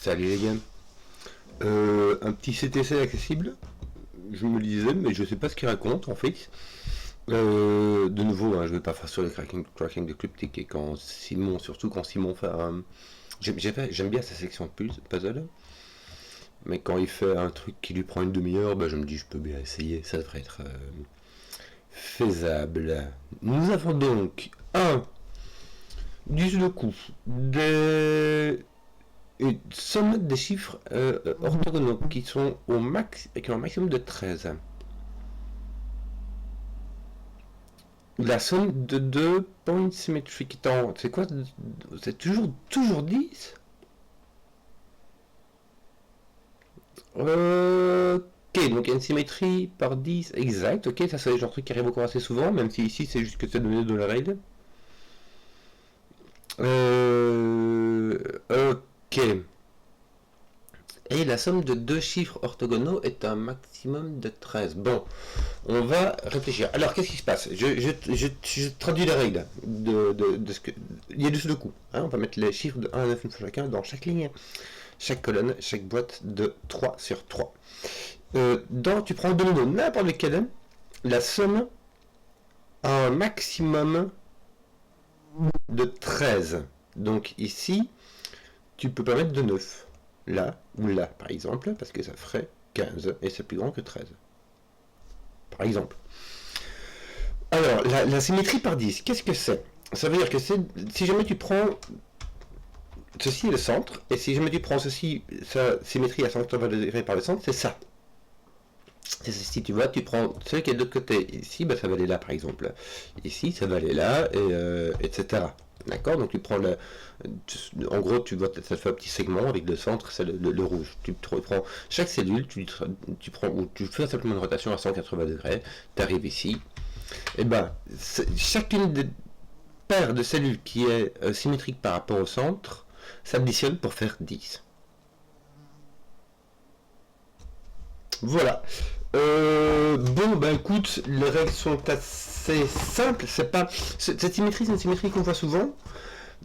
Salut les gars. Un petit CTC accessible. Je me le disais, mais je sais pas ce qu'il raconte en fait. De nouveau, hein, je vais pas faire sur le cracking de cryptique et quand Simon, surtout quand Simon fait un... J'aime bien sa section de puzzle, mais quand il fait un truc qui lui prend une demi-heure, bah, je me dis je peux bien essayer, ça devrait être faisable. Nous avons donc un du sudoku, des une somme des chiffres orthogonaux qui sont qui ont un maximum de 13. La somme de deux points symétriques. C'est quoi? C'est toujours 10. Ok, donc il y a une symétrie par 10. Exact, ok, ça c'est le genre de truc qui arrive encore assez souvent, même si ici c'est juste que c'est donné de la règle. Ok. Et la somme de deux chiffres orthogonaux est un maximum de 13. Bon, on va réfléchir. Alors, qu'est-ce qui se passe? Je traduis les règles de ce que... Il y a du sudoku. Hein, on va mettre les chiffres de 1 à 9 une fois chacun dans chaque ligne, chaque colonne, chaque boîte de 3 sur 3. Tu prends le domino, n'importe lequel, la somme a un maximum de 13. Donc ici, tu peux pas mettre de 9. Là ou là, par exemple, parce que ça ferait 15 et c'est plus grand que 13. Par exemple. Alors, la symétrie par 10, qu'est-ce que c'est? Ça veut dire que si jamais tu prends ceci est le centre, et si jamais tu prends ceci, sa symétrie à 180 degrés par le centre, c'est ça. C'est si tu vois, tu prends celui qui est de l'autre côté. Ici, bah, ça va aller là, par exemple. Ici, ça va aller là, etc. D'accord. Donc tu prends en gros, tu vois, ça fait un petit segment avec le centre, c'est le rouge. Tu prends chaque cellule, tu prends, ou tu fais simplement une rotation à 180 degrés, tu arrives ici, et ben, chacune des paires de cellules qui est symétrique par rapport au centre s'additionne pour faire 10. Voilà. Bon, ben écoute, les règles sont assez simples. Cette symétrie, c'est une symétrie qu'on voit souvent,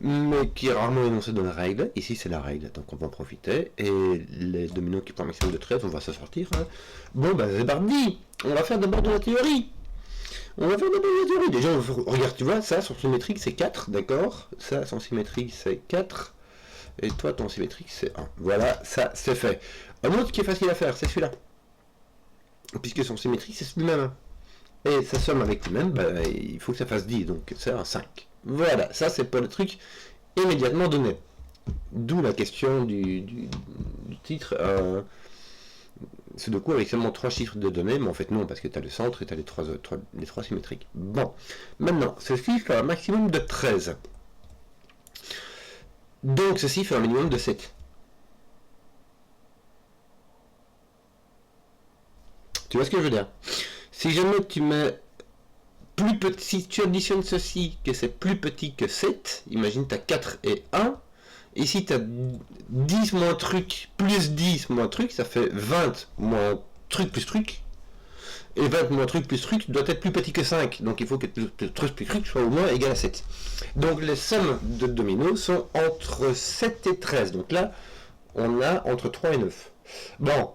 mais qui est rarement énoncée dans la règle. Ici, c'est la règle, donc on va en profiter. Et les dominos qui prennent un maximum de 13, on va se sortir. Hein. Bon, ben c'est parti. On va faire d'abord de la théorie. Déjà, regarde, tu vois, ça, son symétrique, c'est 4, d'accord? Ça, son symétrique, c'est 4. Et toi, ton symétrique, c'est 1. Voilà, ça, c'est fait. Un autre qui est facile à faire, c'est celui-là. Puisque son symétrique, c'est celui-même. Et sa somme avec lui-même, bah, il faut que ça fasse 10, donc c'est un 5. Voilà, ça, c'est pas le truc immédiatement donné. D'où la question du titre. Sudoku avec seulement 3 chiffres de données, mais en fait non, parce que tu as le centre et tu as les 3 symétriques. Bon, maintenant, ceci fait un maximum de 13. Donc ceci fait un minimum de 7. Tu vois ce que je veux dire? Si jamais tu mets plus petit, si tu additionnes ceci, que c'est plus petit que 7, imagine tu as 4 et 1, ici tu as 10 moins truc, plus 10 moins truc, ça fait 20 moins truc plus truc, et 20 moins truc plus truc doit être plus petit que 5, donc il faut que truc plus truc soit au moins égal à 7. Donc les sommes de dominos sont entre 7 et 13, donc là on a entre 3 et 9. Bon,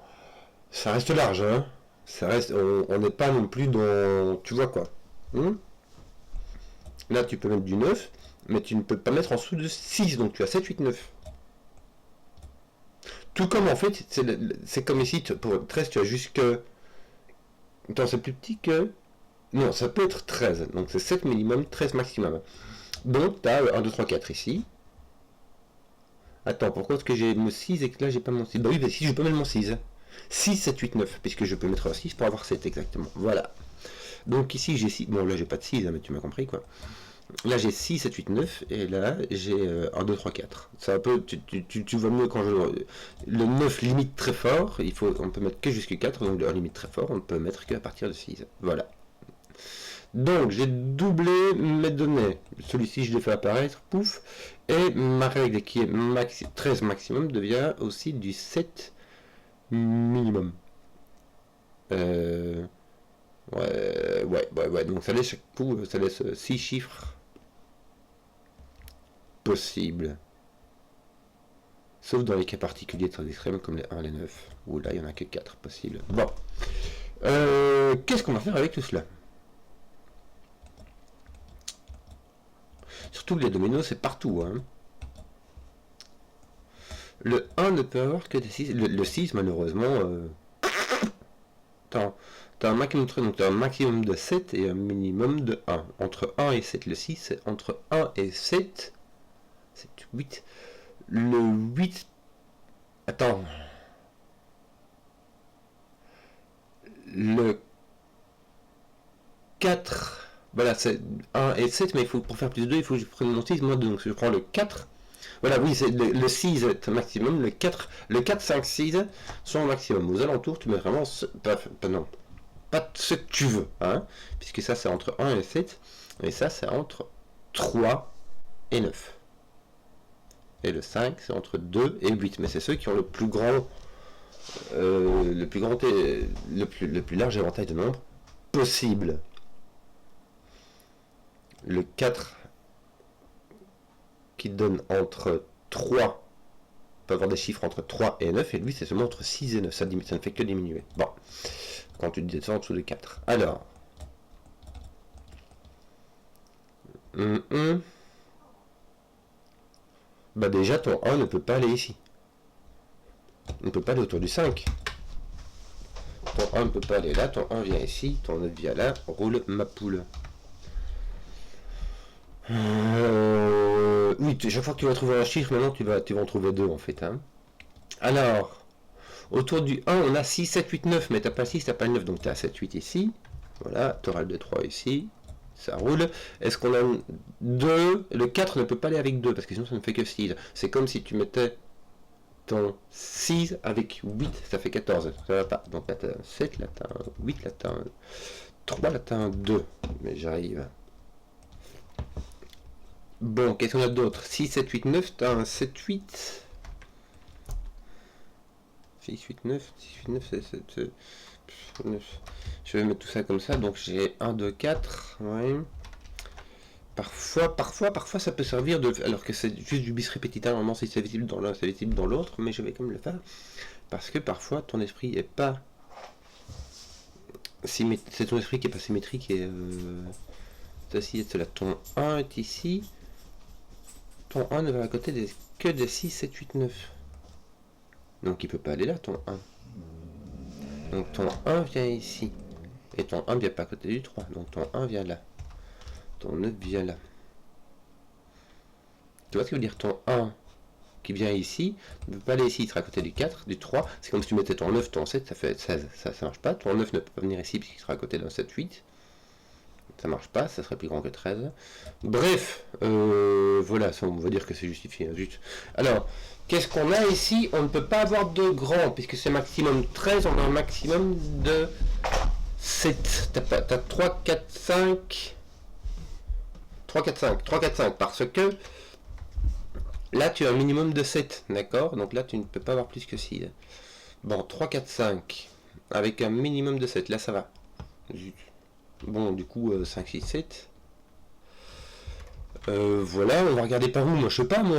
ça reste large, hein. Ça reste, on n'est pas non plus dans... Tu vois quoi, Là, tu peux mettre du 9, mais tu ne peux pas mettre en dessous de 6, donc tu as 7, 8, 9. Tout comme en fait, c'est comme ici, pour 13, tu as jusque... Attends, c'est plus petit que... Non, ça peut être 13, donc c'est 7 minimum, 13 maximum. Donc, tu as 1, 2, 3, 4 ici. Attends, pourquoi est-ce que j'ai mon 6 et que là, j'ai pas mon 6? Bah oui, bah si, je peux mettre mon 6. 6, 7, 8, 9, puisque je peux mettre un 6 pour avoir 7 exactement. Voilà. Donc ici, j'ai 6. Bon, là, j'ai pas de 6, hein, mais tu m'as compris, quoi. Là, j'ai 6, 7, 8, 9, et là, j'ai 1, 2, 3, 4. Ça peut, tu vois mieux quand je... Le 9 limite très fort, on peut mettre que jusqu'à 4, donc le limite très fort, on ne peut mettre qu'à partir de 6. Voilà. Donc, j'ai doublé mes données. Celui-ci, je l'ai fait apparaître, pouf. Et ma règle qui est 13 maximum devient aussi du 7 minimum. Ouais. Donc, ça laisse chaque coup, ça laisse 6 chiffres possibles. Sauf dans les cas particuliers très extrêmes comme les 1, les 9, où là il n'y en a que 4 possibles. Bon. Qu'est-ce qu'on va faire avec tout cela? Surtout que les dominos c'est partout. Hein. Le 1 ne peut avoir que des 6. Le 6 malheureusement... t'as un maximum de 3, donc t'as un maximum de 7 et un minimum de 1. Entre 1 et 7, le 6 c'est entre 1 et 7. C'est 8. Le 8... Attends. Le 4, voilà, c'est 1 et 7, mais il faut, pour faire plus de 2, il faut que je prenne mon 6, moi 2, donc je prends le 4. Voilà, oui, c'est le 6 est un maximum, le 4, 5, 6 sont au maximum. Aux alentours, tu mets vraiment, non, pas ce que tu veux, hein, puisque ça c'est entre 1 et 7, et ça c'est entre 3 et 9. Et le 5 c'est entre 2 et 8, mais c'est ceux qui ont le plus grand, le plus large éventail de nombres possible. Le 4 qui donne entre 3, peut avoir des chiffres entre 3 et 9, et lui c'est seulement entre 6 et 9, ça ne fait que diminuer. Bon, quand tu descends en dessous de 4. Alors, bah déjà ton 1 ne peut pas aller ici. On ne peut pas aller autour du 5. Ton 1 ne peut pas aller là, ton 1 vient ici, ton 9 vient là, roule ma poule. Oui, chaque fois que tu vas trouver un chiffre, maintenant tu vas en trouver deux en fait. Hein. Alors, autour du 1, on a 6, 7, 8, 9, mais t'as pas 6, t'as pas le 9, donc t'as 7, 8 ici. Voilà, tu auras le 2, 3 ici. Ça roule. Est-ce qu'on a 2? Le 4 ne peut pas aller avec 2, parce que sinon ça ne fait que 6. C'est comme si tu mettais ton 6 avec 8, ça fait 14. Ça va pas. Donc là t'as un 7, là t'as un 8, là t'as un 3, là t'as un 2. Mais j'arrive. Bon, qu'est-ce qu'on a d'autre? 6, 7, 8, 9, t'as un 7, 8. 6, 8, 9, 6, 8, 9, c'est 9. Je vais mettre tout ça comme ça, donc j'ai 1, 2, 4. Ouais. Parfois, ça peut servir de. Alors que c'est juste du bis répétita, normalement si c'est visible dans l'un, c'est visible dans l'autre, mais je vais quand même le faire. Parce que parfois ton esprit est pas. C'est ton esprit qui est pas symétrique et. Ceci est là. Ton 1 est ici. Ton 1 ne va à côté que des 6, 7, 8, 9. Donc il peut pas aller là, ton 1. Donc ton 1 vient ici. Et ton 1 vient pas à côté du 3. Donc ton 1 vient là. Ton 9 vient là. Tu vois ce que veut dire? Ton 1 qui vient ici ne peut pas aller ici, il sera à côté du 4, du 3. C'est comme si tu mettais ton 9, ton 7, ça fait 16. Ça marche pas. Ton 9 ne peut pas venir ici puisqu'il sera à côté d'un 7, 8. Ça marche pas, ça serait plus grand que 13. Bref, voilà, ça, on va dire que c'est justifié. Hein, juste. Alors, qu'est-ce qu'on a ici? On ne peut pas avoir de grand, puisque c'est maximum 13, on a un maximum de 7. T'as 3, 4, 5. 3, 4, 5. 3, 4, 5, parce que là, tu as un minimum de 7, d'accord? Donc là, tu ne peux pas avoir plus que 6. Bon, 3, 4, 5, avec un minimum de 7, là, ça va. Bon, du coup, 5, 6, 7. Voilà, on va regarder par où, moi, je sais pas, moi,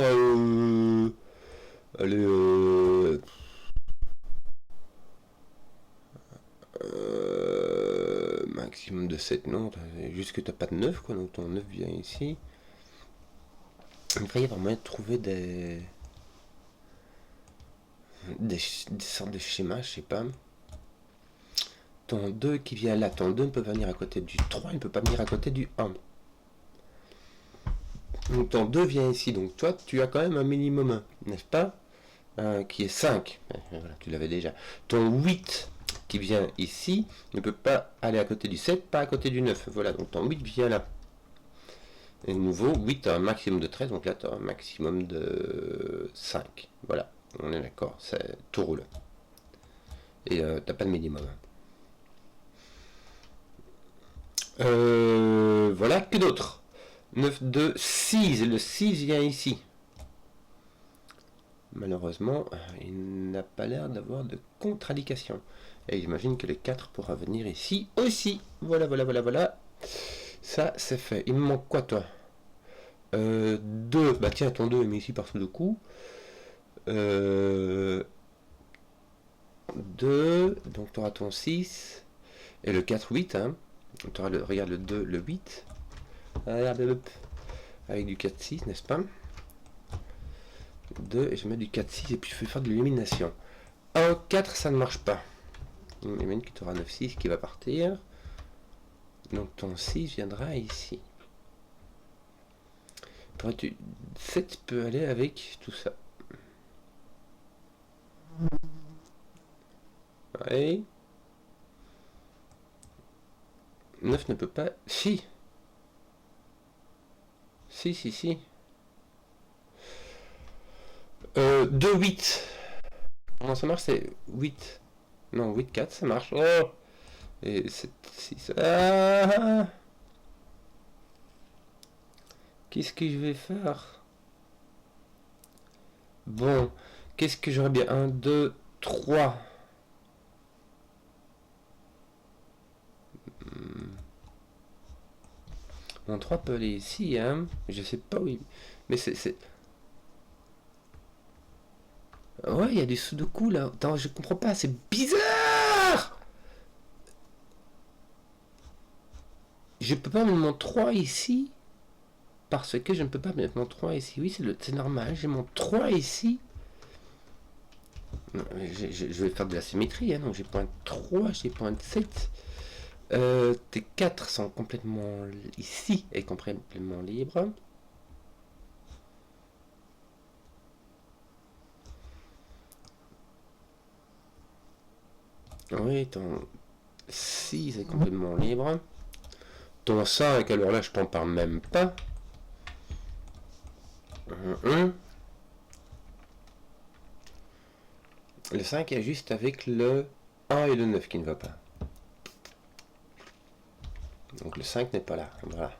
maximum de 7, non, juste que t'as pas de 9, quoi, donc ton 9 vient ici. Il va y avoir moyen de trouver des sortes de schémas, je sais pas. Ton 2 qui vient là, ton 2 ne peut pas venir à côté du 3, il ne peut pas venir à côté du 1. Donc ton 2 vient ici, donc toi tu as quand même un minimum 1, n'est-ce pas? Qui est 5, voilà, tu l'avais déjà. Ton 8 qui vient ici ne peut pas aller à côté du 7, pas à côté du 9, voilà, donc ton 8 vient là. Et de nouveau, 8 a un maximum de 13, donc là tu as un maximum de 5, voilà, on est d'accord, tout roule. Et t'as pas de minimum. Voilà, que d'autre? 9, 2, 6. Le 6 vient ici. Malheureusement, il n'a pas l'air d'avoir de contre-indication. Et j'imagine que le 4 pourra venir ici aussi. Voilà, voilà, voilà, voilà. Ça, c'est fait. Il me manque quoi, toi 2. Bah tiens, ton 2 est mis ici par son coup. 2, donc tu auras ton 6, et le 4, 8, hein. Tu auras regarde le 2, le 8. Regarde, avec du 4, 6, n'est-ce pas? 2, et je mets du 4, 6, et puis je vais faire de l'élimination. 1, 4, ça ne marche pas. Imagine que tu auras 9, 6 qui va partir. Donc ton 6 viendra ici. 7 peut aller avec tout ça. Ouais. 9 ne peut pas... Si. Si. 2, 8. Comment ça marche? C'est 8. Non, 8, 4, ça marche. Oh. Et 7, 6. Ah. Qu'est-ce que je vais faire? Bon. Qu'est-ce que j'aurais bien? 1, 2, 3. Mon 3 peut aller ici, hein. Je sais pas où il... Mais c'est... Ouais, il y a des sudoku là. Attends, je comprends pas, c'est bizarre. Je peux pas mettre mon 3 ici. Parce que je ne peux pas mettre mon 3 ici. Oui, c'est normal, j'ai mon 3 ici. Je vais faire de la symétrie, hein. Donc j'ai point 3, j'ai point 7. Tes 4 sont complètement ici et complètement libres. Oui, ton 6 est complètement libre. Ton 5, alors là, je t'en parle même pas. 1. Le 5 est juste avec le 1 et le 9 qui ne va pas. Donc le 5 n'est pas là. Voilà.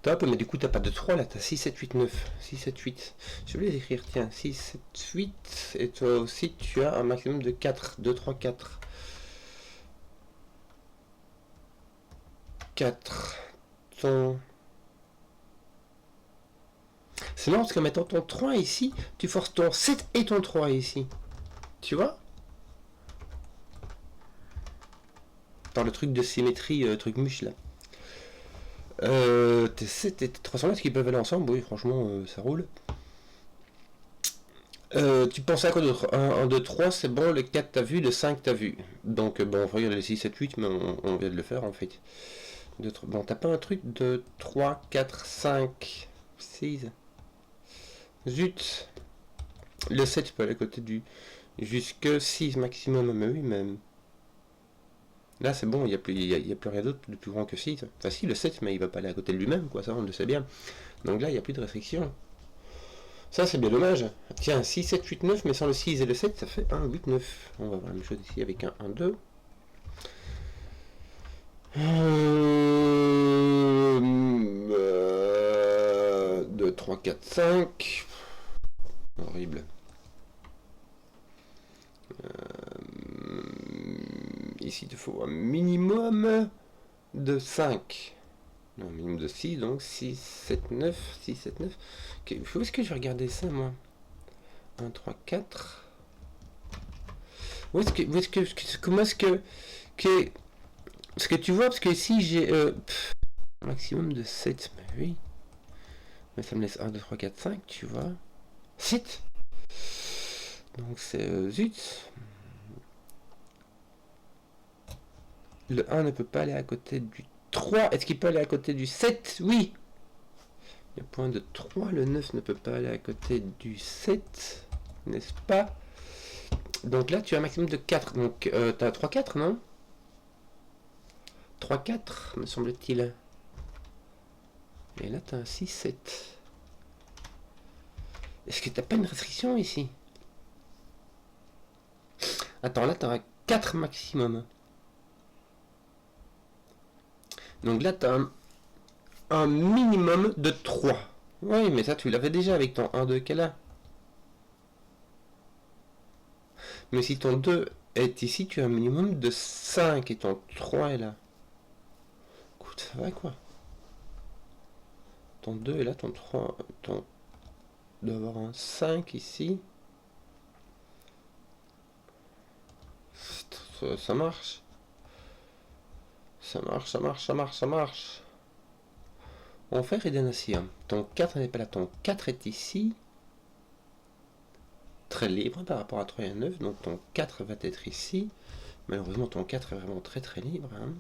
Top, mais du coup, t'as pas de 3 là, t'as 6, 7, 8, 9. 6, 7, 8. Je vais les écrire, tiens, 6, 7, 8. Et toi aussi, tu as un maximum de 4. 2, 3, 4. 4. Ton... C'est marrant parce que mettant ton 3 ici, tu forces ton 7 et ton 3 ici. Tu vois? Par le truc de symétrie, truc muche là. Tes 7 et tes 300 là, est-ce qu'ils peuvent aller ensemble? Oui, franchement, ça roule. Tu pensais à quoi d'autre? 1, 2, 3, c'est bon, le 4 t'as vu, le 5 t'as vu. Donc, bon, regarde les 6, 7, 8, mais on vient de le faire en fait. Bon, t'as pas un truc de 3, 4, 5, 6. Zut. Le 7, tu peux aller à côté du... Jusque 6 maximum, mais oui, même. Là, c'est bon, il n'y a, plus rien d'autre de plus grand que 6. Enfin, si, le 7, mais il va pas aller à côté de lui-même, quoi, ça, on le sait bien. Donc là, il n'y a plus de restriction. Ça, c'est bien dommage. Tiens, 6, 7, 8, 9, mais sans le 6 et le 7, ça fait 1, 8, 9. On va voir la même chose ici avec un 1, 2. 2, 3, 4, 5. Horrible. Ici, il te faut un minimum de 5. Non, un minimum de 6, donc 6, 7, 9. 6, 7, 9. Okay, où est-ce que je vais regarder ça, moi? 1, 3, 4. Comment est-ce que... Parce que tu vois, parce que ici, j'ai... un maximum de 7, mais oui. Mais ça me laisse 1, 2, 3, 4, 5, tu vois. 7. Donc c'est... zut. Le 1 ne peut pas aller à côté du 3. Est-ce qu'il peut aller à côté du 7? Oui. Il y a point de 3. Le 9 ne peut pas aller à côté du 7. N'est-ce pas? Donc là, tu as un maximum de 4. Donc tu as 3, 4, non? 3, 4, me semble-t-il. Et là, tu as un 6, 7. Est-ce que tu n'as pas une restriction ici? Attends, là, tu as 4 maximum. Donc là, tu as un minimum de 3. Oui, mais ça, tu l'avais déjà avec ton 1, 2 qu'elle a. Mais si ton 2 est ici, tu as un minimum de 5 et ton 3 est là. Écoute, ça va quoi? ton 2 et là ton 3, ton... doit avoir un 5 ici. Ça marche. Ça marche, ça marche, ça marche, ça marche. On va faire Eden aussi. Hein. Ton 4 n'est pas là, ton 4 est ici. Très libre par rapport à 3 et à 9, donc ton 4 va être ici. Malheureusement, ton 4 est vraiment très très libre. Hein.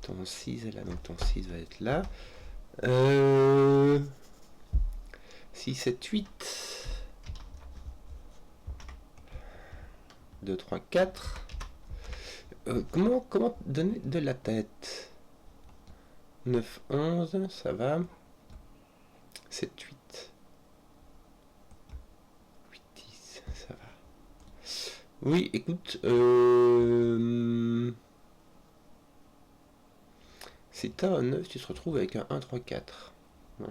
Ton 6 est là, donc ton 6 va être là. 6, 7, 8. 2, 3, 4. Comment donner de la tête? 9, 11, ça va. 7, 8. 8, 10, ça va. Oui, écoute, si tu as un 9, tu te retrouves avec un 1, 3, 4. Ouais.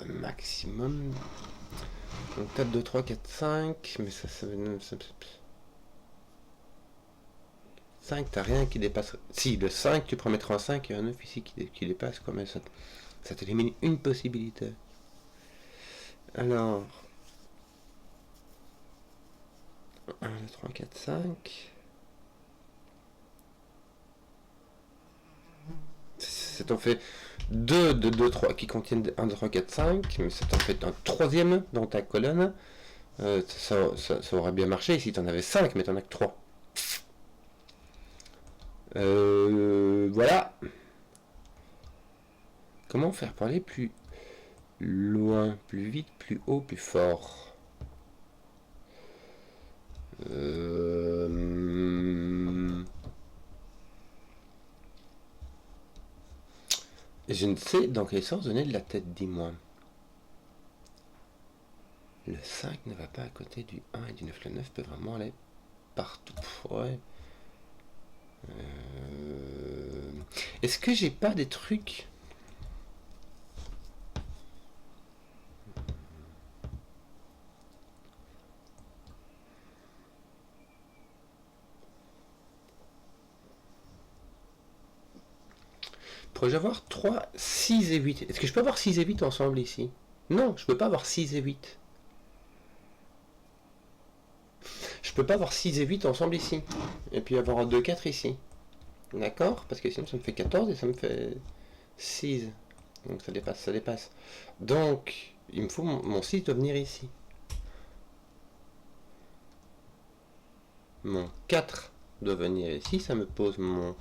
Maximum. Donc 4, 2, 3, 4, 5. Mais ça 5, t'as rien qui dépasse. Si, le 5, tu peux mettre un 5 et un 9 ici qui dépasse, quoi, mais ça t'élimine une possibilité. Alors. 1, 2, 3, 4, 5. Ça t'en fait 2 de 2, 3 qui contiennent 1, 2, 3, 4, 5. Mais ça t'en fait un troisième dans ta colonne. Ça aurait bien marché si t'en avais 5, mais t'en as que 3. Voilà. Comment faire pour aller plus loin, plus vite, plus haut, plus fort? Je ne sais dans quel sens donner de la tête, dis-moi. Le 5 ne va pas à côté du 1 et du 9. Le 9 peut vraiment aller partout. Ouais. Est-ce que j'ai pas des trucs... Pourrais-je avoir 3, 6 et 8? Est-ce que je peux avoir 6 et 8 ensemble ici? Non, je peux pas avoir 6 et 8. Je peux pas avoir 6 et 8 ensemble ici. Et puis avoir 2, 4 ici. D'accord? Parce que sinon ça me fait 14 et ça me fait 6. Donc ça dépasse, ça dépasse. Donc, il me faut mon 6 doit venir ici. Mon 4 doit venir ici. Ça me pose mon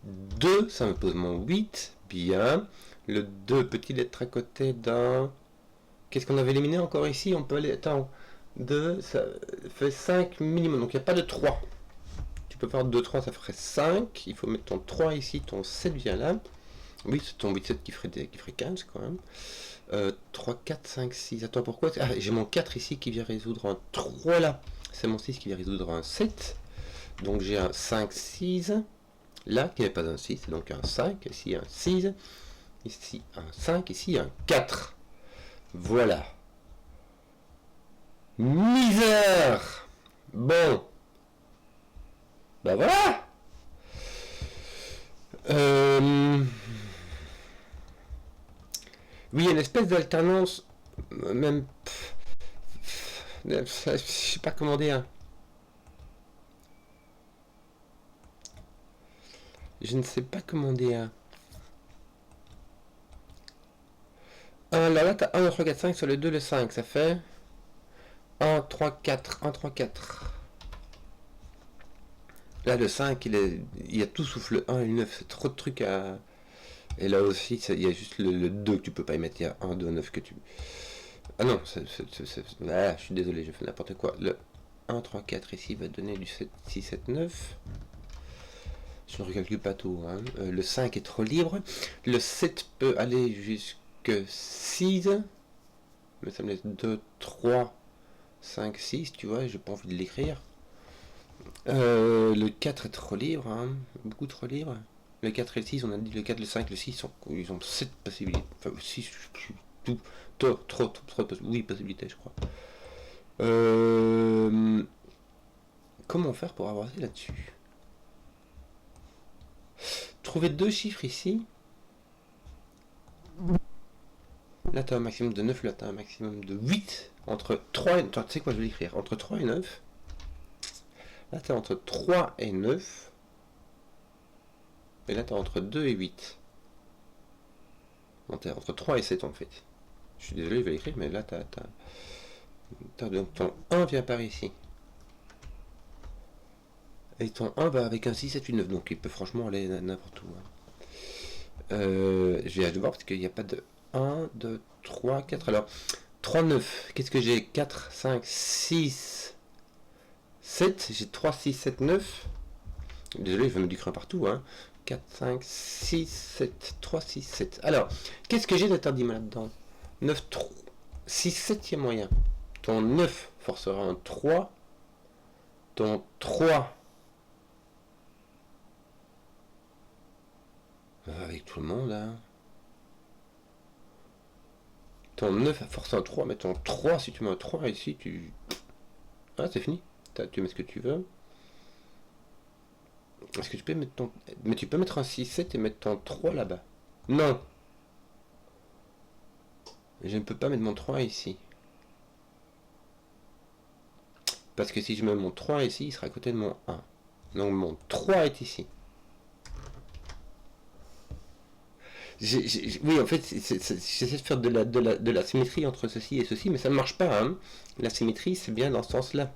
2, ça me pose mon 8. Bien. Le 2 peut-il être à côté d'un... Qu'est-ce qu'on avait éliminé encore ici? On peut aller... Attends. 2, ça fait 5 minimum. Donc il n'y a pas de 3. Tu peux faire 2, 3, ça ferait 5. Il faut mettre ton 3 ici. Ton 7 vient là. Oui, c'est ton 8, 7 qui ferait 15 quand même. 3, 4, 5, 6. Attends, pourquoi? Ah, j'ai mon 4 ici qui vient résoudre un 3 là. C'est mon 6 qui vient résoudre un 7. Donc j'ai un 5, 6. Là, qui n'est pas un 6, donc un 5. Ici un 6. Ici un 5. Ici un 4. Voilà. Misère. Bon. Bah voilà. Oui, il y a une espèce d'alternance. Même... je sais pas comment dire. Je ne sais pas comment dire. Là, t'as 1, 2, 3, 4, 5 sur le 2, le 5. Ça fait 1, 3, 4. 1, 3, 4. Là, le 5, il y a tout sauf le 1 et le 9. C'est trop de trucs à... Et là aussi, il y a juste le 2 que tu peux pas y mettre. Il y a 1, 2, 9 que tu... Ah non, je suis désolé, je fais n'importe quoi. Le 1, 3, 4 ici va donner du 7, 6, 7, 9. Je ne recalcule pas tout. Hein. Le 5 est trop libre. Le 7 peut aller jusque 6. Mais ça me laisse 2, 3, 5, 6, tu vois, j'ai pas envie de l'écrire. Le 4 est trop libre, hein, beaucoup trop libre. Le 4 et le 6, on a dit le 4, le 5, le 6, ils ont 7 possibilités. Enfin, 6, trop, oui, possibilités, je crois. Comment faire pour avancer là-dessus? retrouver deux chiffres ici. Là, tu as un maximum de 9, là, tu as un maximum de 8. Entre 3 et... Attends, tu sais quoi, je vais l'écrire. Entre 3 et 9. Là, tu es entre 3 et 9. Et là, tu es entre 2 et 8. Non, tu es entre 3 et 7, en fait. Je suis désolé, je vais l'écrire, mais là, tu as... Donc, ton 1 vient par ici. Et ton 1 va avec un 6, 7, 8, 9. Donc, il peut franchement aller n'importe où. Je vais voir parce qu'il n'y a pas de 1, 2, 3, 4. Alors, 3, 9. Qu'est-ce que j'ai? 4, 5, 6, 7. J'ai 3, 6, 7, 9. Désolé, je vais me du crin partout. 4, 5, 6, 7. 3, 6, 7. Alors, qu'est-ce que j'ai d'interdit là-dedans? 9, 3, 6, 7, il y a moyen. Ton 9 forcera un 3. Ton 3 avec tout le monde, Ton 9 force un 3, mais ton 3, si tu mets un 3 ici, tu... Ah, c'est fini. Tu mets ce que tu veux. Est-ce que tu peux mettre ton... Mais tu peux mettre un 6, 7 et mettre ton 3 là-bas. Non. Je ne peux pas mettre mon 3 ici. Parce que si je mets mon 3 ici, il sera à côté de mon 1. Donc mon 3 est ici. Oui, en fait, j'essaie de faire de la symétrie entre ceci et ceci, mais ça ne marche pas. La symétrie, c'est bien dans ce sens-là.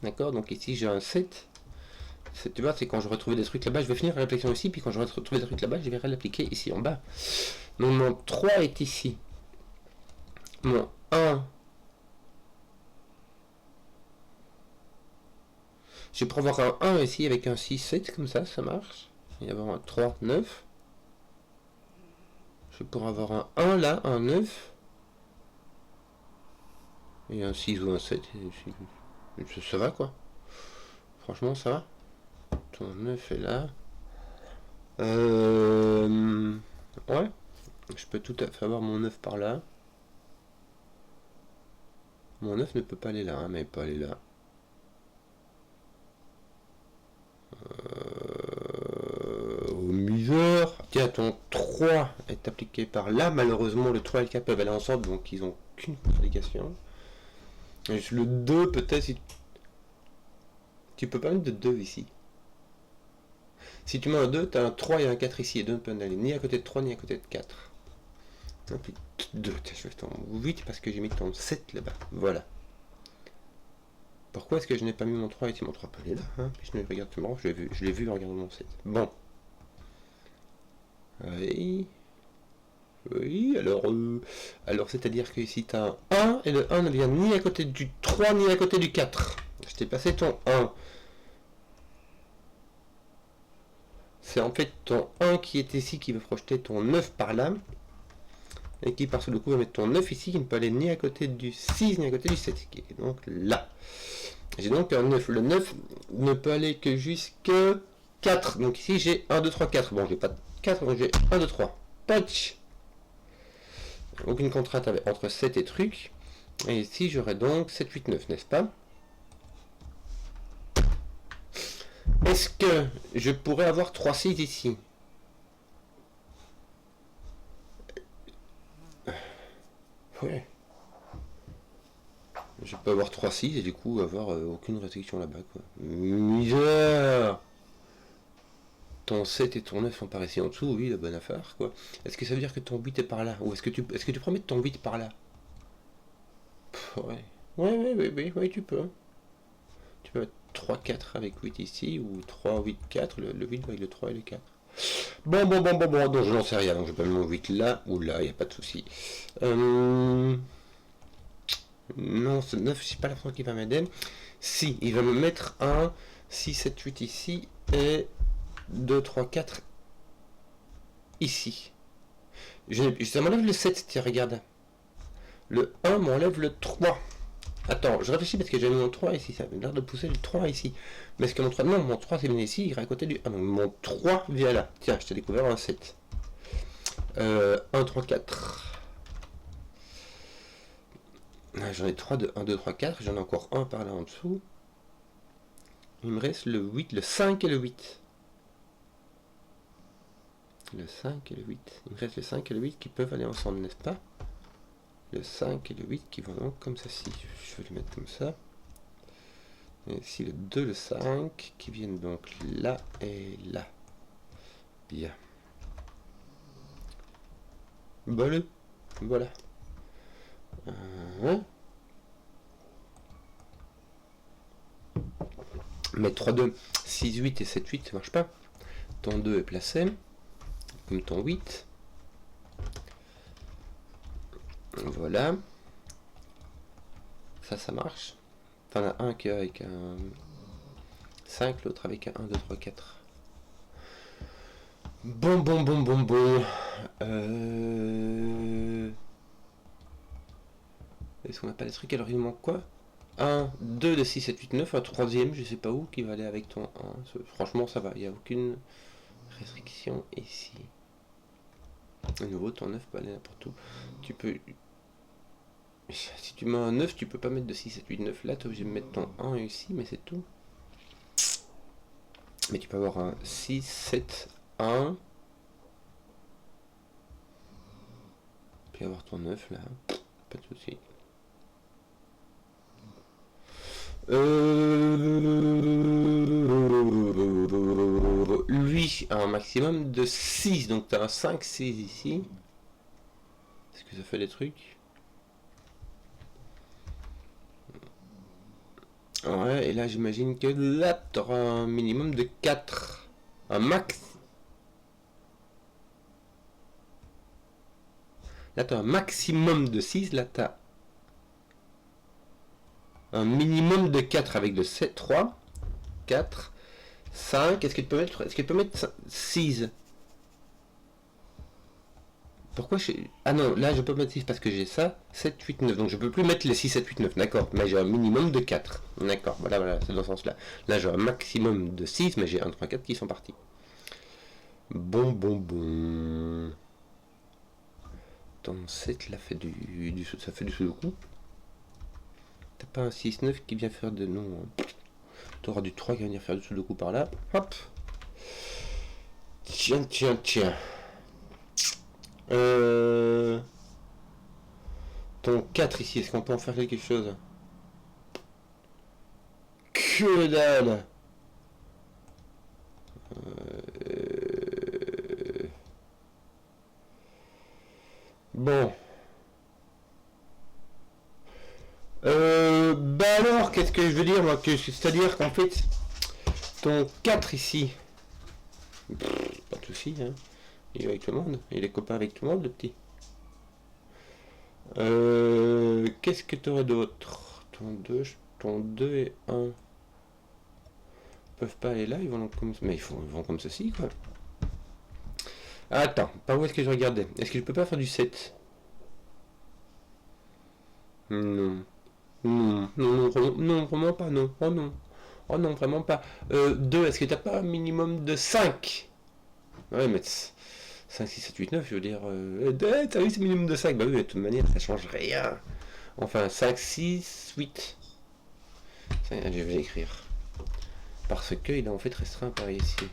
D'accord? Donc ici, j'ai un 7. Tu vois, c'est quand je retrouve des trucs là-bas, je vais finir la réflexion ici, puis quand je retrouve des trucs là-bas, je vais l'appliquer ici en bas. Donc mon 3 est ici. Mon 1. Je vais avoir un 1 ici avec un 6, 7, comme ça marche. Il va y avoir un 3, 9. Je vais pouvoir avoir un 1 là, un 9. Et un 6 ou un 7. Ça va quoi. Franchement, ça va. Ton 9 est là. Ouais. Je peux tout à fait avoir mon 9 par là. Mon 9 ne peut pas aller là, mais il peut aller là. Au misère. Tiens, ton 3 est appliqué par là. Malheureusement, le 3 et le 4 peuvent aller ensemble, donc ils n'ont qu'une contre-indication. Le 2, peut-être, si... Tu peux pas mettre de 2 ici. Si tu mets un 2, tu as un 3 et un 4 ici, et 2 ne peuvent aller ni à côté de 3 ni à côté de 4. Et puis 2, je vais ton 8 parce que j'ai mis ton 7 là-bas. Voilà. Pourquoi est-ce que je n'ai pas mis mon 3 ici? Mon 3 peut aller là. Puis je ne regarde tout le monde, je l'ai vu en regardant mon 7. Bon. Oui. Oui, alors c'est-à-dire que ici tu as un 1, et le 1 ne vient ni à côté du 3 ni à côté du 4. Je t'ai passé ton 1. C'est en fait ton 1 qui est ici qui va projeter ton 9 par là. Et qui par le coup va mettre ton 9 ici qui ne peut aller ni à côté du 6 ni à côté du 7. Qui est donc là. J'ai donc un 9. Le 9 ne peut aller que jusqu'à 4. Donc ici j'ai 1, 2, 3, 4. Bon, j'ai pas 4, donc j'ai 1, 2, 3. Patch. Aucune contrainte entre 7 et truc. Et ici j'aurai donc 7, 8, 9, n'est-ce pas? Est-ce que je pourrais avoir 3, 6 ici? Ouais. Je peux avoir 3, 6 et du coup avoir aucune restriction là-bas, quoi. Misère. Ton 7 et ton 9 sont par ici en dessous, oui, la bonne affaire, quoi. Est-ce que ça veut dire que ton 8 est par là? Ou est-ce que tu peux mettre ton 8 par là? Ouais. Ouais, tu peux. Tu peux mettre 3, 4 avec 8 ici, ou 3, 8, 4, le 8 avec le 3 et le 4. Bon, donc je n'en sais rien, donc je vais pas mettre mon 8 là, ou là, il n'y a pas de souci. Non, ce 9, je sais pas la fois qui va m'aider. Si, il va me mettre un 6, 7, 8 ici, et 2, 3, 4 ici. Ça m'enlève le 7, tiens, regarde. Le 1 m'enlève le 3. Attends, je réfléchis parce que j'ai mis mon 3 ici, ça a l'air de pousser le 3 ici. Mais est-ce que mon 3... Non, mon 3 c'est bien ici, il est à côté du 1. Donc mon 3 vient là. Tiens, je t'ai découvert un 7. 1, 3, 4. J'en ai 3 de 1, 2, 3, 4. J'en ai encore un par là en dessous. Il me reste le 8, le 5 et le 8. le 5 et le 8. Il me reste le 5 et le 8 qui peuvent aller ensemble, n'est-ce pas? Le 5 et le 8 qui vont donc comme ceci. Je vais le mettre comme ça. Et ici le 2, le 5 qui viennent donc là et là. Bien. Voilà. Mais 3, 2, 6, 8 et 7, 8, ça marche pas. Ton 2 est placé, comme ton 8. Voilà. Ça marche. T'en as un qui est avec un 5, l'autre avec un 1, 2, 3, 4. Bon. Est-ce qu'on n'a pas des trucs? Alors il manque quoi? 1, 2 de 6, 7, 8, 9, un troisième, je sais pas où, qui va aller avec ton 1. Franchement, ça va, il n'y a aucune restriction ici. De nouveau, ton 9 peut aller n'importe où. Tu peux... Si tu mets un 9, tu peux pas mettre de 6, 7, 8, 9 là, tu es obligé de mettre ton 1 ici, mais c'est tout. Mais tu peux avoir un 6, 7, 1. Puis avoir ton 9 là, pas de souci. Lui a un maximum de 6, donc tu as un 5, 6 ici. Est-ce que ça fait des trucs? Ouais, et là j'imagine que là tu auras un minimum de 4. Un max. Là tu as un maximum de 6, là tu as un minimum de 4 avec de 7, 3, 4, 5. Est-ce que tu peux mettre 6? Pourquoi je... Ah non, là je peux mettre 6 parce que j'ai ça, 7, 8, 9. Donc je peux plus mettre les 6, 7, 8, 9. D'accord, mais j'ai un minimum de 4. D'accord, voilà, c'est dans ce sens-là. Là j'ai un maximum de 6, mais j'ai 1, 3, 4 qui sont partis. Bon. Ton 7 là fait ça fait du sudoku. T'as pas un 6, 9 qui vient faire de... Non. T'auras du 3 qui va venir faire du sudoku par là. Hop. Tiens. Ton 4 ici, est-ce qu'on peut en faire quelque chose? Que dalle. Bon. Bah alors, qu'est-ce que je veux dire, moi, c'est-à-dire qu'en fait, ton 4 ici, pas de soucis, hein. Il est avec tout le monde, il est copain avec tout le monde, le petit. Qu'est-ce que tu aurais d'autre? Ton 2 et 1 peuvent pas aller là, ils vont comme... Mais ils vont comme ceci, quoi. Attends, par où est-ce que je regardais? Est-ce que je peux pas faire du 7? Non, vraiment pas, non. Oh non. Oh non, vraiment pas. 2, est-ce que t'as pas un minimum de 5? Ouais, mais 5, 6, 7, 8, 9, je veux dire... t'as vu, c'est minimum de 5. Bah oui, de toute manière, ça change rien. Enfin, 5, 6, 8. Ça, je vais écrire. Parce que il est en fait restreint par ici.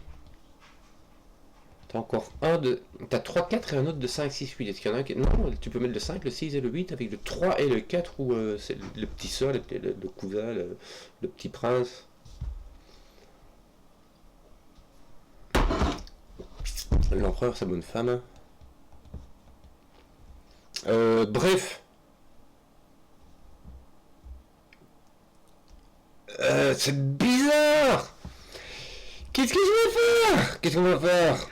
T'as encore un de... T'as 3, 4 et un autre de 5, 6, 8. Est-ce qu'il y en a un qui... Non, tu peux mettre le 5, le 6 et le 8 avec le 3 et le 4 où c'est le petit sœur, le cousin, le petit prince. L'empereur, sa bonne femme. Bref. C'est bizarre. Qu'est-ce que je vais faire? Qu'est-ce qu'on va faire?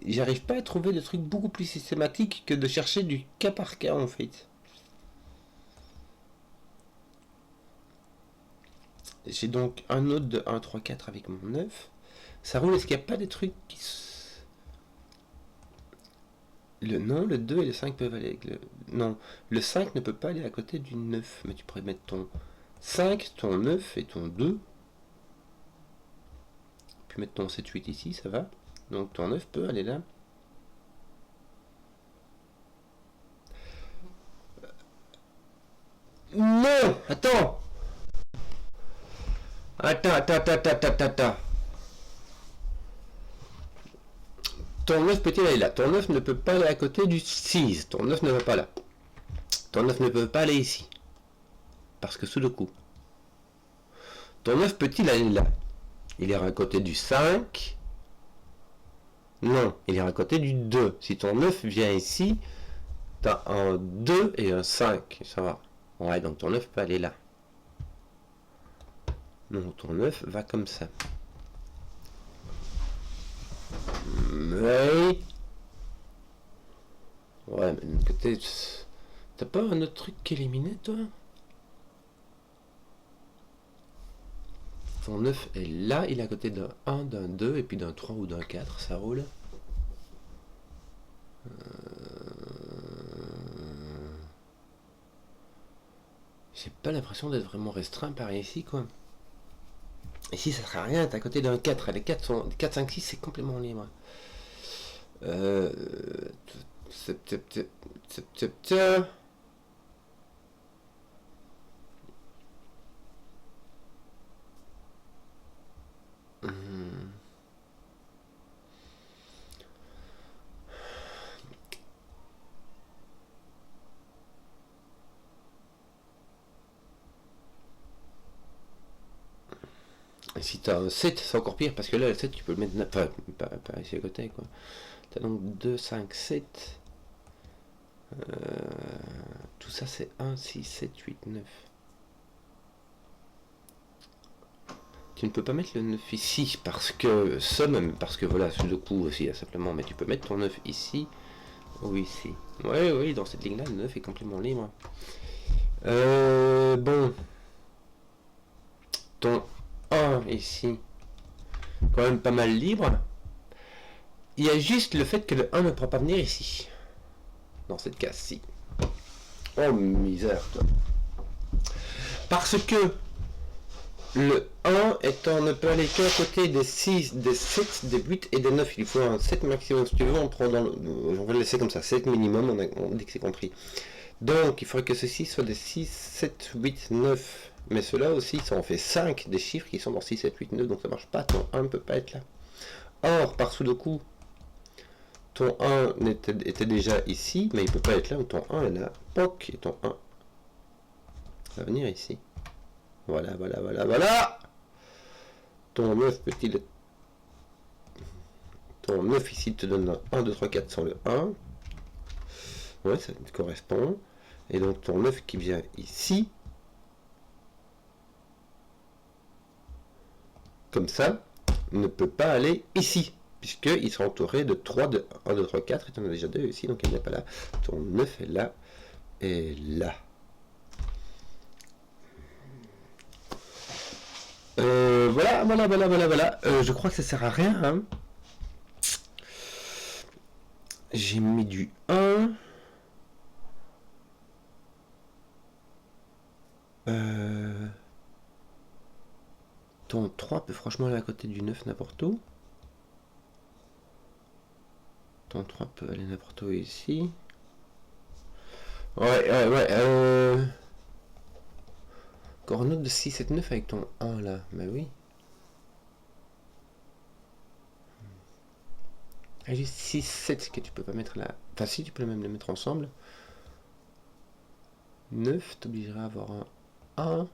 J'arrive pas à trouver des trucs beaucoup plus systématiques que de chercher du cas par cas en fait. J'ai donc un autre de 1, 3, 4 avec mon 9. Ça roule, est-ce qu'il n'y a pas des trucs qui... Non, le 2 et le 5 peuvent aller avec le... Non, le 5 ne peut pas aller à côté du 9. Mais tu pourrais mettre ton 5, ton 9 et ton 2. Puis mettre ton 7, 8 ici, ça va. Donc ton 9 peut aller là. Non, attends. Attends. ton 9 peut-il aller là? Ton 9 ne peut pas aller à côté du 6. Ton 9 ne va pas là. Ton 9 ne peut pas aller ici. Parce que sous le coup. Ton 9 peut-il aller là? Il ira à côté du 5. Non, il ira à côté du 2. Si ton 9 vient ici, t'as un 2 et un 5. Ça va. Ouais, donc ton 9 peut aller là. Donc ton 9 va comme ça. Mais... Ouais, mais d'un côté... T'as pas un autre truc qu'éliminer, toi? Ton 9 est là, il est à côté d'un 1, d'un 2, et puis d'un 3 ou d'un 4, ça roule. J'ai pas l'impression d'être vraiment restreint par ici, quoi. Ici, ça sert à rien, t'es à côté d'un 4. Les 4, sont, 4 5, 6, c'est complètement libre. Euh... Si t'as un 7, c'est encore pire, parce que là, le 7, tu peux le mettre... Enfin, pas ici à côté, quoi. T'as donc 2, 5, 7. Tout ça, c'est 1, 6, 7, 8, 9. Tu ne peux pas mettre le 9 ici, parce que... Ça même, parce que voilà, sous le coup aussi, simplement. Mais tu peux mettre ton 9 ici, ou ici. Oui, dans cette ligne-là, le 9 est complètement libre. Bon. Ton 1 ici, quand même pas mal libre. Il y a juste le fait que le 1 ne pourra pas venir ici. Dans cette case-ci. Oh misère, toi. Parce que le 1 étant ne peut aller qu'à côté des 6, des 7, des 8 et des 9. Il faut un 7 maximum. Si tu veux, on prend dans le... On va le laisser comme ça. 7 minimum, on dit que c'est compris. Donc, il faudrait que ceci soit des 6, 7, 8, 9. Mais cela aussi, ça en fait 5 des chiffres qui sont dans 6, 7, 8, 9. Donc ça marche pas. Ton 1 ne peut pas être là. Or, par Sudoku, ton 1 était déjà ici, mais il ne peut pas être là où ton 1 est là. POC, et ton 1 va venir ici. Voilà. Ton 9 peut-il être... Ton 9 ici te donne un 1, 2, 3, 4 sans le 1. Ouais, ça correspond. Et donc ton 9 qui vient ici, comme ça, ne peut pas aller ici, puisqu'il sera entouré de 3, de 1, 2, 3, 4, et tu en as déjà 2 ici, donc il n'est pas là. Ton 9 est là, et là. Voilà. Je crois que ça sert à rien. Hein. J'ai mis du 1. Ton 3 peut franchement aller à côté du 9 n'importe où. Ton 3 peut aller n'importe où ici. Ouais. Encore un autre de 6, 7, 9 avec ton 1 là. Bah oui. Il y a juste 6, 7 que tu peux pas mettre là. Enfin si, tu peux même les mettre ensemble. 9, t'obligeras à avoir un 1.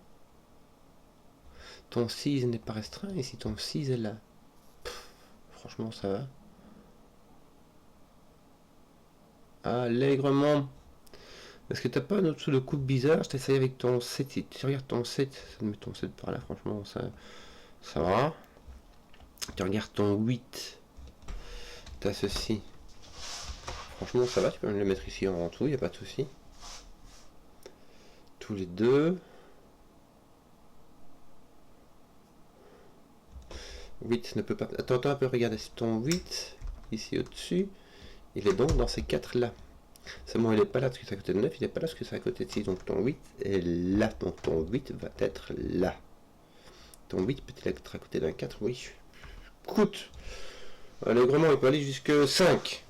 Ton 6 n'est pas restreint, et si ton 6 est là, franchement ça va. Allègrement. Est-ce que t'as pas un autre sous le coup bizarre? Je t'essaye avec ton 7, si tu regardes ton 7, ça te met ton 7 par là, franchement ça va. Tu regardes ton 8, t'as ceci. Franchement ça va, tu peux même le mettre ici en dessous, y a pas de souci. Tous les deux. 8 ne peut pas... Attends un peu, regarde, ton 8, ici au-dessus, il est donc dans ces 4 là. Seulement il n'est pas là parce que c'est à côté de 9, il n'est pas là parce que c'est à côté de 6, donc ton 8 est là, donc ton 8 va être là. Ton 8 peut-il être à côté d'un 4? Oui. Écoute, allègrement, il peut aller jusque 5.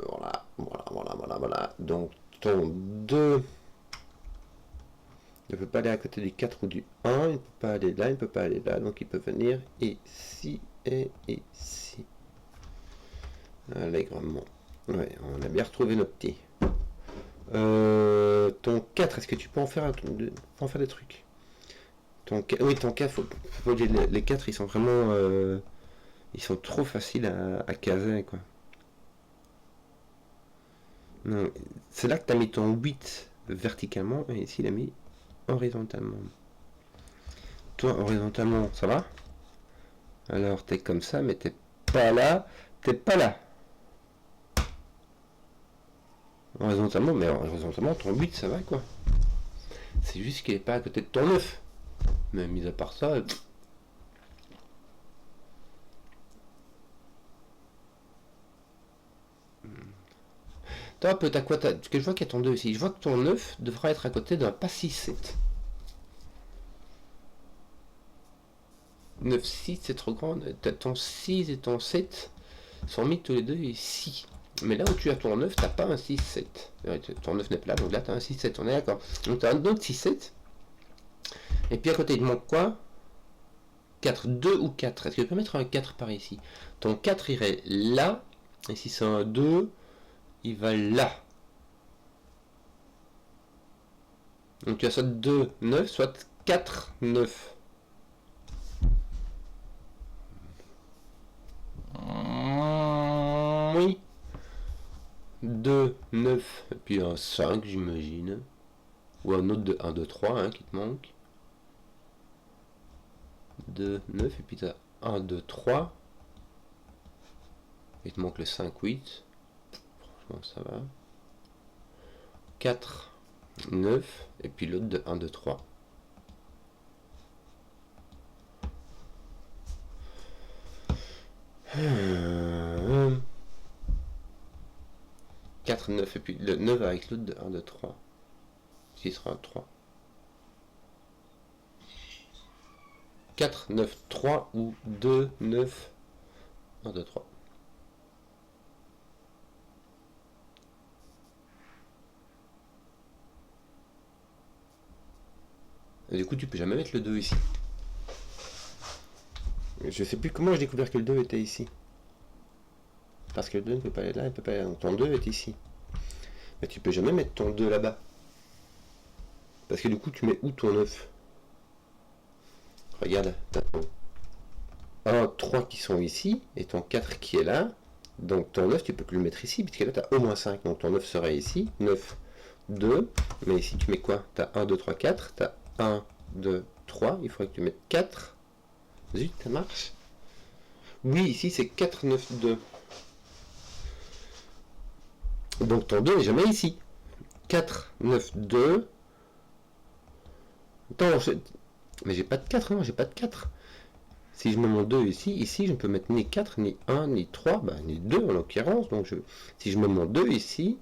Voilà. Donc ton 2 Il ne peut pas aller à côté du 4 ou du 1, il ne peut pas aller là, il ne peut pas aller là, donc il peut venir ici et ici. Allègrement. Ouais, on a bien retrouvé notre petit. Ton 4, est-ce que tu peux en faire, des trucs? Oui, ton 4, les 4, ils sont vraiment... ils sont trop faciles à caser, quoi. Non, c'est là que tu as mis ton 8 verticalement, et ici il a mis horizontalement. Toi, horizontalement, ça va? Alors, t'es comme ça, mais t'es pas là, t'es pas là. Horizontalement, mais horizontalement, ton 8, ça va, quoi. C'est juste qu'il est pas à côté de ton 9. Mais mis à part ça... Toi, t'as quoi? Parce que je vois qu'il y a ton 2 ici. Je vois que ton 9 devra être à côté d'un pas 6-7. 9-6, c'est trop grand. Ton 6 et ton 7 sont mis tous les deux ici. Mais là où tu as ton 9, t'as pas un 6-7. Ton 9 n'est pas là, donc là, t'as un 6-7. On est d'accord. Donc, t'as un autre 6-7. Et puis à côté, il manque quoi? 4, 2 ou 4. Est-ce que tu peux mettre un 4 par ici? Ton 4 irait là. Et si c'est un 2, il va là. Donc tu as soit 2, 9, soit 4, 9. Oui. 2, 9, et puis un 5, j'imagine. Ou un autre de 1, 2, 3 hein, qui te manque. 2, 9, et puis tu as 1, 2, 3. Il te manque le 5, 8. Franchement, ça va. 4, 9, et puis l'autre de 1, 2, 3. 4, 9, et puis le 9 avec l'autre de 1, 2, 3. Qui sera un 3. 4, 9, 3 ou 2, 9, 1, 2, 3. Et du coup, tu peux jamais mettre le 2 ici. Je sais plus comment j'ai découvert que le 2 était ici. Parce que le 2 ne peut pas aller là, il peut pas aller là. Donc ton 2 est ici. Mais tu peux jamais mettre ton 2 là-bas. Parce que du coup, tu mets où ton 9? Regarde, t'as ton 1, 3 qui sont ici, et ton 4 qui est là. Donc ton 9, tu peux plus le mettre ici, puisque là, tu as au moins 5. Donc ton 9 serait ici. 9, 2. Mais ici, tu mets quoi? Tu as 1, 2, 3, 4. Tu as 1, 2, 3. Il faudrait que tu mettes 4. Zut, ça marche. Oui, ici, c'est 4, 9, 2. Donc ton 2 n'est jamais ici. 4, 9, 2. Attends, mais j'ai pas de 4, non, j'ai pas de 4. Si je mets mon 2 ici, je ne peux mettre ni 4, ni 1, ni 3, bah, ni 2 en l'occurrence. Donc si je mets mon 2 ici,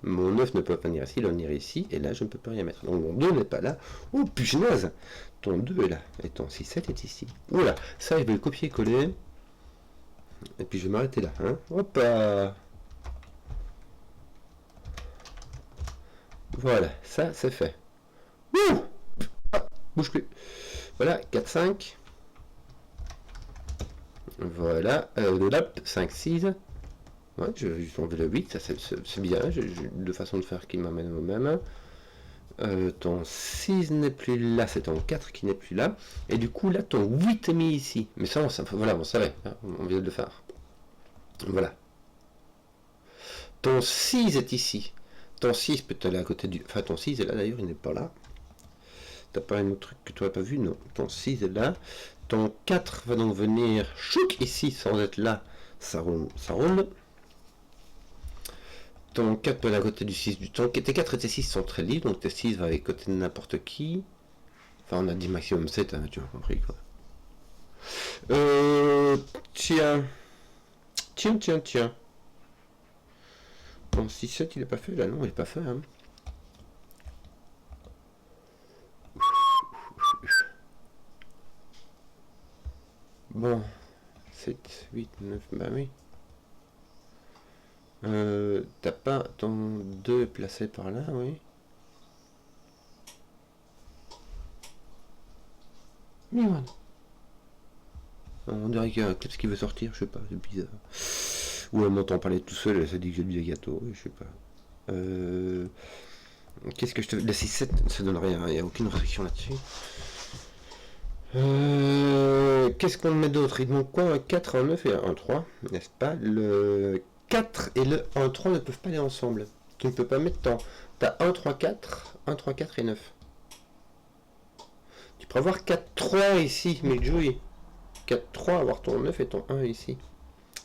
mon 9 ne peut pas venir ici, il va venir ici, et là je ne peux plus rien mettre. Donc mon 2 n'est pas là. Oh punaise, ton 2 est là, et ton 6, 7 est ici. Voilà, ça je vais le copier-coller, et puis je vais m'arrêter là. Hein. Hop. Voilà, ça c'est fait. Ouh, ah, bouge plus. Voilà, 4, 5. Voilà, 5, 6. Ouais, je vais juste enlever le 8, ça c'est bien, de façon de faire qui m'amène au même. Ton 6 n'est plus là, c'est ton 4 qui n'est plus là. Et du coup, là, ton 8 est mis ici. Mais ça, voilà, on savait, hein, on vient de le faire. Voilà. Ton 6 est ici. Ton 6 peut aller à côté du... Enfin, ton 6 est là, d'ailleurs, il n'est pas là. T'as pas un autre truc que tu n'aurais pas vu? Non. Ton 6 est là. Ton 4 va donc venir chouk ici sans être là. Ça roule, ça roule. Ton 4 peut aller à côté du 6 du temps. Tes 4 et tes 6 sont très libres, donc tes 6 va à côté de n'importe qui. Enfin, on a dit maximum 7, hein, tu as compris quoi. Tiens. Tiens. Bon, 6-7, il est pas fait là, non, il est pas fait, hein. Bon, 7, 8, 9, bah oui. T'as pas ton 2 placé par là, oui. Merde. On dirait qu'il y a un clip qui veut sortir, je sais pas, c'est bizarre. Ou elle m'entend parler tout seul, elle s'est dit que j'ai le gâteau, je sais pas. Qu'est-ce que je te... La 6-7, ça donne rien, il n'y a aucune restriction là-dessus. Qu'est-ce qu'on met d'autre? Il manque quoi? Un 4, un 9 et un 3, n'est-ce pas? Le 4 et le 1, 3 ne peuvent pas aller ensemble. Tu ne peux pas mettre tant. T'as 1, 3, 4, 1, 3, 4 et 9. Tu pourrais avoir 4, 3 ici, mais jouer. 4, 3, avoir ton 9 et ton 1 ici.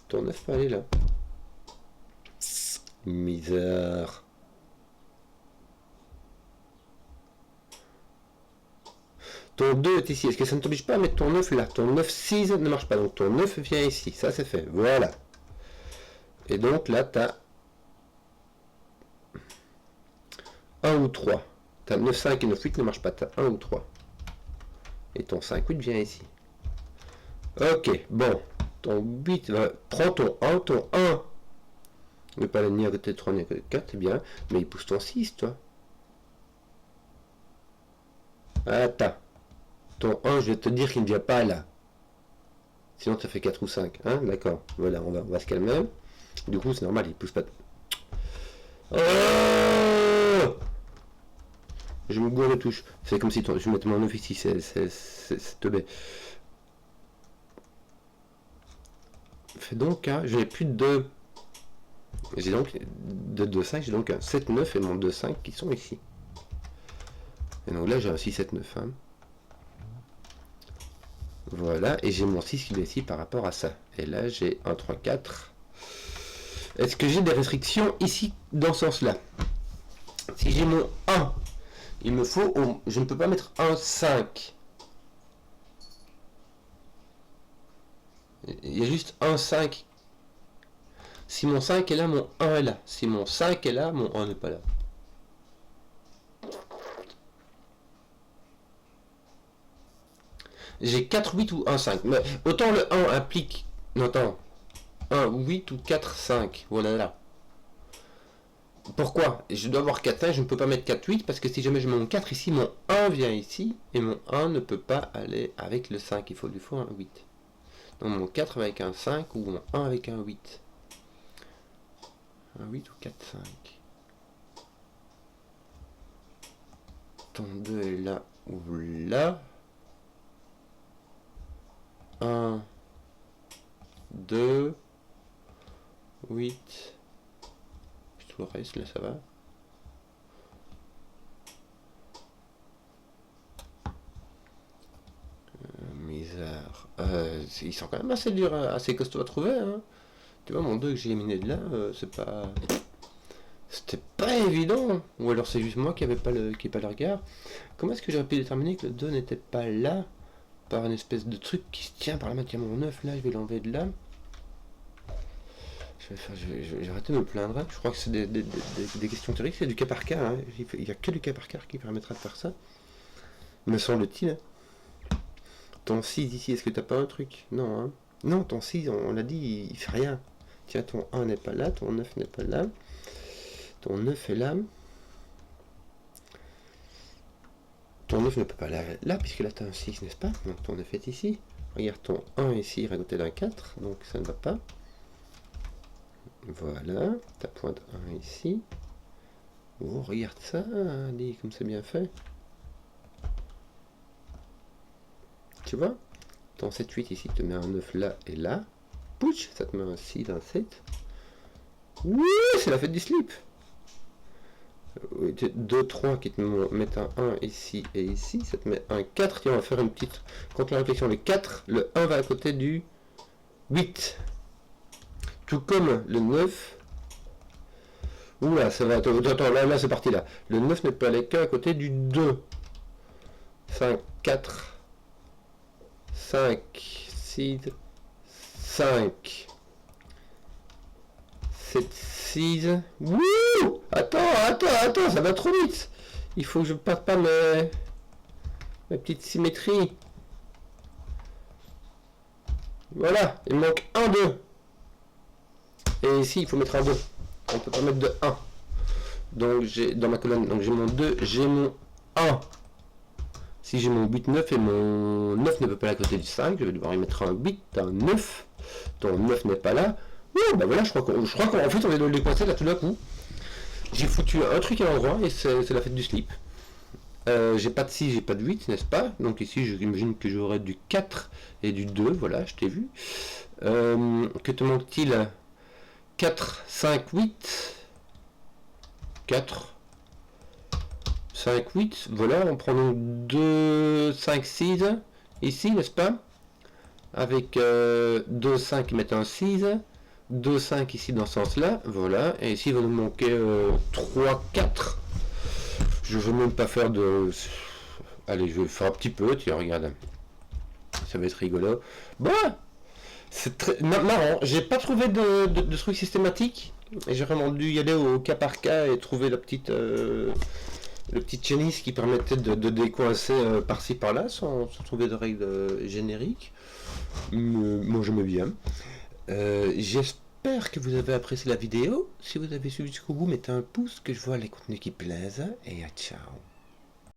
Ton 9 peut aller là. Misère. Ton 2 est ici. Est-ce que ça ne t'oblige pas à mettre ton 9 là? Ton 9, 6 ne marche pas. Donc ton 9 vient ici. Ça, c'est fait. Voilà. Et donc là, tu as 1 ou 3. Tu as 9, 5 et 9, 8 ne marche pas. Tu as 1 ou 3. Et ton 5, 8 vient ici. Ok, bon. Ton 8 va... Prends ton 1, ton 1. Ne pas ni à côté de 3 ni à côté de 4, c'est bien. Mais il pousse ton 6, toi. Attends. Ton 1, je vais te dire qu'il ne vient pas là. Sinon, ça fait 4 ou 5. Hein, d'accord. Voilà, on va se calmer. Du coup, c'est normal, il pousse pas. Oh, je me gourre les touches. C'est comme si je mettais mon 9 ici. C'est teubé. Fais donc, hein, j'ai plus de 2. J'ai donc de 2, 5. J'ai donc un 7, 9 et mon 2, 5 qui sont ici. Et donc là, j'ai un 6, 7, 9. Hein. Voilà, et j'ai mon 6 qui est ici par rapport à ça. Et là, j'ai 1, 3, 4. Est-ce que j'ai des restrictions ici dans ce sens-là? Si j'ai mon 1, il me faut... je ne peux pas mettre un 5. Il y a juste un 5. Si mon 5 est là, mon 1 est là. Si mon 5 est là, mon 1 n'est pas là. J'ai 4, 8 ou 1, 5. Mais autant le 1 implique... Non, attends. 1, 8 ou 4, 5. Voilà là. Pourquoi? Je dois avoir 4, 5. Je ne peux pas mettre 4, 8. Parce que si jamais je mets mon 4 ici, mon 1 vient ici. Et mon 1 ne peut pas aller avec le 5. Il lui faut un 8. Donc mon 4 avec un 5 ou mon 1 avec un 8. Un 8 ou 4, 5. Ton 2 est là ou là. 1, 2, 8. Puis tout le reste, là, ça va. Misère. Ils sont quand même assez durs, assez costauds à trouver. Hein. Tu vois, mon 2 que j'ai éliminé de là, c'est pas... C'était pas évident. Ou alors c'est juste moi qui n'avais pas le regard. Comment est-ce que j'aurais pu déterminer que le 2 n'était pas là? Par une espèce de truc qui se tient par la main. Tiens, mon 9 là, je vais l'enlever de là. Je vais arrêter de me plaindre. Hein. Je crois que c'est des questions théoriques, c'est du cas par cas. Hein. Il n'y a que du cas par cas qui permettra de faire ça. Me semble-t-il. Hein. Ton 6 ici, est-ce que t'as pas un truc? Non, hein. Non, ton 6, on l'a dit, il fait rien. Tiens, ton 1 n'est pas là, ton 9 n'est pas là. Ton 9 est là. Ton 9 ne peut pas aller là, puisque là tu as un 6, n'est-ce pas? Donc ton 9 est ici. Regarde ton 1 ici, à côté d'un 4, donc ça ne va pas. Voilà, ta pointe 1 ici. Oh, regarde ça, dis comme c'est bien fait. Tu vois? Ton 7, 8 ici, te met un 9 là et là. Pouch, ça te met un 6, un 7. Oui, c'est la fête du slip. 2, 3 qui te mettent un 1 ici et ici, ça te met un 4, tiens on va faire une petite contre la réflexion, le 4, le 1 va à côté du 8, tout comme le 9, oula ça va, attends, là c'est parti là, le 9 n'est pas allé qu'à côté du 2, 5, 4, 5, 6, 5, 7, 6. Wouh! Attends, ça va trop vite. Il faut que je parte pas mes petites symétries. Voilà, il manque un 2. Et ici, il faut mettre un 2. On peut pas mettre de 1. Donc j'ai dans ma colonne, donc j'ai mon 2, j'ai mon 1. Si j'ai mon 8, 9 et mon 9 ne peut pas aller à côté du 5, je vais devoir y mettre un 8, un 9. Ton 9 n'est pas là. Oh, bah voilà, je crois qu'en fait on est dans les coincés là tout d'un coup. J'ai foutu un truc à l'endroit et c'est la fête du slip. J'ai pas de 6, j'ai pas de 8, n'est-ce pas? Donc ici, j'imagine que j'aurai du 4 et du 2, voilà, je t'ai vu. Que te manque-t-il? 4, 5, 8. 4, 5, 8. Voilà, on prend donc 2, 5, 6 ici, n'est-ce pas? Avec 2, 5 qui mettent un 6. 2, 5 ici dans ce sens-là, voilà. Et ici, il va nous manquer 3, 4. Je veux même pas faire de... Allez, je vais faire un petit peu, tiens, regarde. Ça va être rigolo. Bon, c'est très marrant. J'ai pas trouvé de truc systématique. Et j'ai vraiment dû y aller au cas par cas et trouver la petite... le petit tennis qui permettait de décoincer par-ci par-là sans trouver de règles génériques. Moi, j'aimais bien. J'espère que vous avez apprécié la vidéo. Si vous avez suivi jusqu'au bout, mettez un pouce, que je vois les contenus qui plaisent. Et ciao.